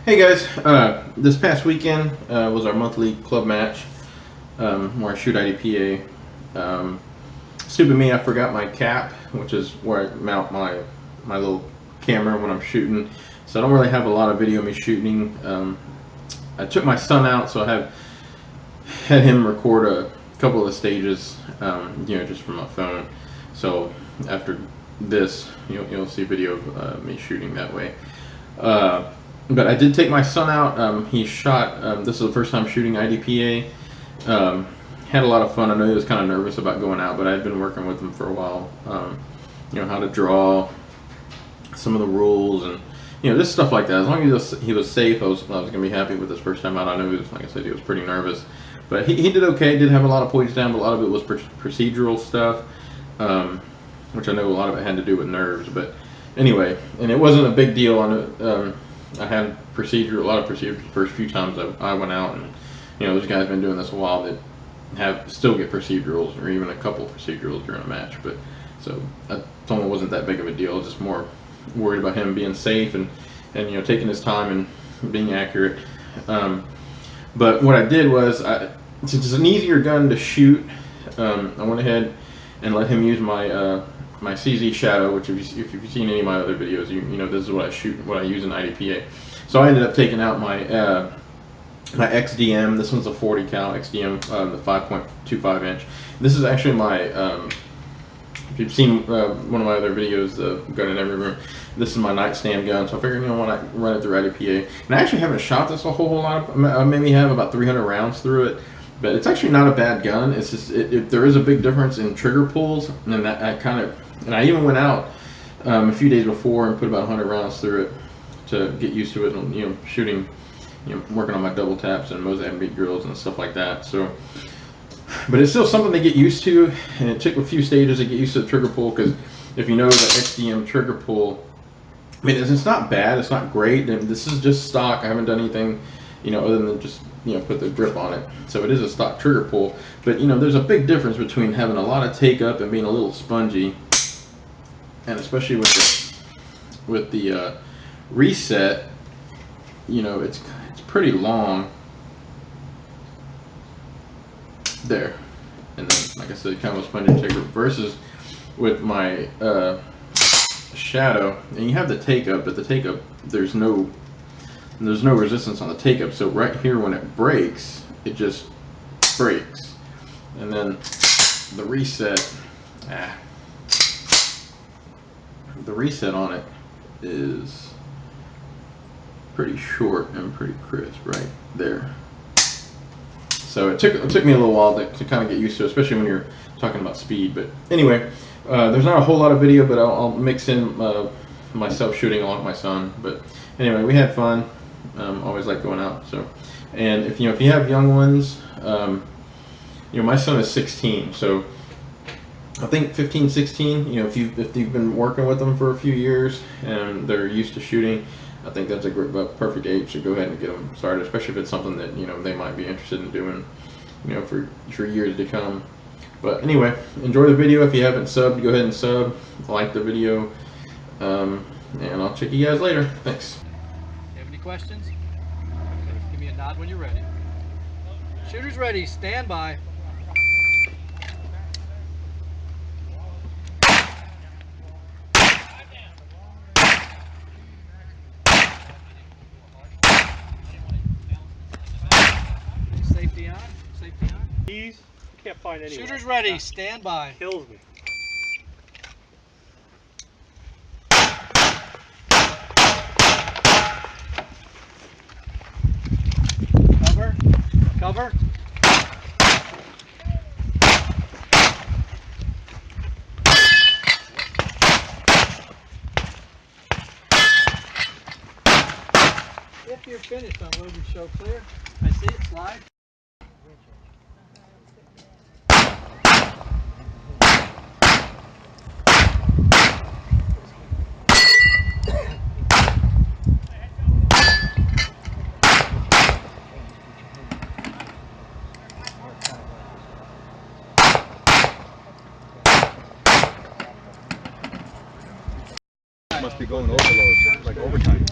Hey guys, this past weekend was our monthly club match where I shoot IDPA. Stupid me, I forgot my cap, which is where I mount my little camera when I'm shooting. So I don't really have a lot of video of me shooting. I took my son out, so I had him record a couple of the stages, just from my phone. So after this, you'll see video of me shooting that way. But I did take my son out. He shot, this is the first time shooting IDPA. Had a lot of fun. I know he was kind of nervous about going out, but I've been working with him for a while. How to draw, some of the rules, and just stuff like that. As long as he was safe, I was going to be happy with his first time out. I know he was, like I said, he was pretty nervous, but he did okay. Did have a lot of points down, but a lot of it was procedural stuff, which I know a lot of it had to do with nerves. But anyway, and it wasn't a big deal. I had a lot of procedure the first few times I went out, and those guys been doing this a while that still get procedurals, or even a couple procedurals during a match. But so I told him it wasn't that big of a deal. Just more worried about him being safe and taking his time and being accurate. But what I did was, since it's an easier gun to shoot, I went ahead and let him use my CZ Shadow, which if you've seen any of my other videos, you know this is what I use in IDPA. So I ended up taking out my XDM. This one's a 40 cal XDM, the 5.25 inch. This is actually my, if you've seen one of my other videos, the gun in every room, this is my nightstand gun. So I figured, when I run it through IDPA, and I actually haven't shot this a whole lot. I maybe have about 300 rounds through it. But it's actually not a bad gun. It's just there is a big difference in trigger pulls, and and I even went out a few days before and put about 100 rounds through it to get used to it, and shooting, working on my double taps and Mozambique drills and stuff like that. So, but it's still something to get used to, and it took a few stages to get used to the trigger pull, because if you know the XDM trigger pull, I mean, it's not bad, it's not great, and this is just stock. I haven't done anything, other than just put the grip on it. So it is a stock trigger pull, but there's a big difference between having a lot of take up and being a little spongy, and especially with the reset, it's pretty long there, and then like I said, kind of a spongy trigger versus with my Shadow, and you have the take up, but the take up, there's no resistance on the take up. So right here, when it breaks, it just breaks, and then the reset on it is pretty short and pretty crisp right there. So it took me a little while to kind of get used to, especially when you're talking about speed. But anyway, there's not a whole lot of video, but I'll mix in myself shooting along with my son. But anyway, we had fun. Always like going out. So, and if you have young ones, my son is 16, so I think 15, 16. If you've been working with them for a few years and they're used to shooting, I think that's a perfect age to go ahead and get them started, especially if it's something that they might be interested in doing, for years to come. But anyway, enjoy the video. If you haven't subbed, go ahead and sub, like the video, and I'll check you guys later. Thanks. You have any questions? Okay, give me a nod when you're ready. Shooters ready, stand by. Safety on, safety on. These can't find any. Shooters ready, stand by. Kills me. Cover, cover. If you're finished, on load and show clear. I see it, slide. Must be going overload, like overtime.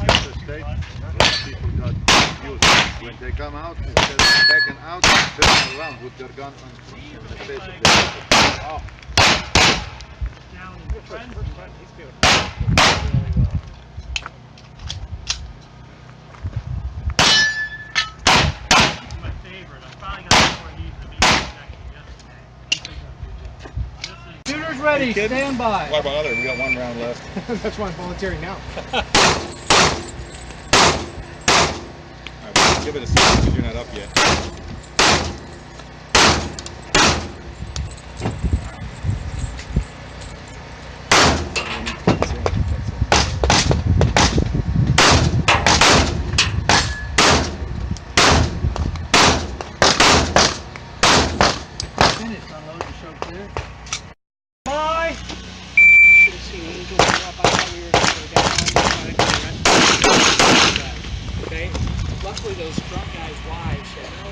They come out, instead of backing out, they turn around with their gun in the face of the person. Oh. Down in Good front. friend. He's doing really well. He's my favorite. I'm probably going to score these to be second yesterday. Shooters ready, stand by. What about other? We got 1 round left. That's why I'm volunteering now. Alright, well, give it a second because you're not up yet. Finished, unload the show clear. Bye! Should have seen Angel go up. I thought we were going to go down. Okay? Luckily, those drunk guys' wives said, no,